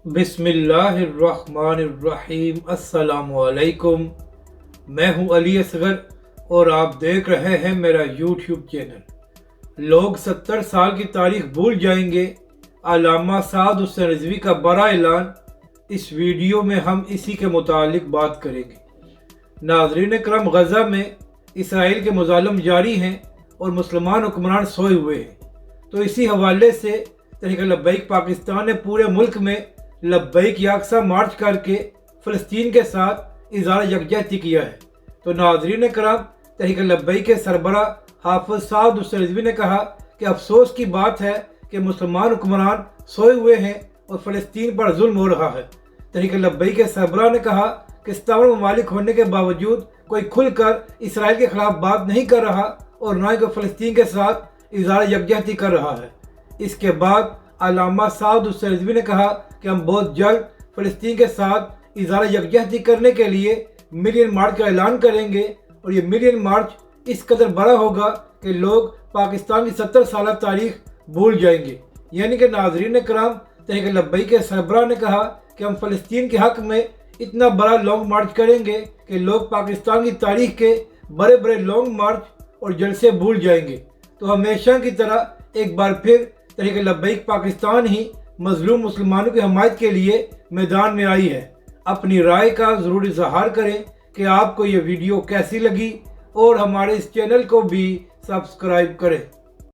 بسم اللہ الرحمن الرحیم۔ السلام علیکم، میں ہوں علی اصغر اور آپ دیکھ رہے ہیں میرا یوٹیوب چینل۔ لوگ 70 سال کی تاریخ بھول جائیں گے، علامہ سعد حسین رضوی کا بڑا اعلان۔ اس ویڈیو میں ہم اسی کے متعلق بات کریں گے۔ ناظرین کرام، غزہ میں اسرائیل کے مظالم جاری ہیں اور مسلمان حکمران سوئے ہوئے ہیں، تو اسی حوالے سے تحریک لبیک پاکستان نے پورے ملک میں لبیک یکساں مارچ کر کے فلسطین کے ساتھ اظہار یکجہتی کیا ہے۔ تو ناظرین کرام، تحریک لبیک کے سربراہ حافظ سعد حسین رضوی نے کہا کہ افسوس کی بات ہے کہ مسلمان حکمران سوئے ہوئے ہیں اور فلسطین پر ظلم ہو رہا ہے۔ تحریک لبیک کے سربراہ نے کہا کہ 57 ممالک ہونے کے باوجود کوئی کھل کر اسرائیل کے خلاف بات نہیں کر رہا اور نہ ہی کوئی فلسطین کے ساتھ اظہار یکجہتی کر رہا ہے۔ اس کے بعد علامہ سعد حسین رضوی نے کہا کہ ہم بہت جلد فلسطین کے ساتھ اظہار یکجہتی کرنے کے لیے ملین مارچ کا اعلان کریں گے، اور یہ ملین مارچ اس قدر بڑا ہوگا کہ لوگ پاکستان کی 70 سالہ تاریخ بھول جائیں گے۔ یعنی کہ ناظرین کرام، تحریک لبیک کے سربراہ نے کہا کہ ہم فلسطین کے حق میں اتنا بڑا لانگ مارچ کریں گے کہ لوگ پاکستان کی تاریخ کے بڑے بڑے لانگ مارچ اور جلسے بھول جائیں گے۔ تو ہمیشہ کی طرح ایک بار پھر تحریک لبیک پاکستان ہی مظلوم مسلمانوں کی حمایت کے لیے میدان میں آئی ہے۔ اپنی رائے کا ضرور اظہار کریں کہ آپ کو یہ ویڈیو کیسی لگی، اور ہمارے اس چینل کو بھی سبسکرائب کریں۔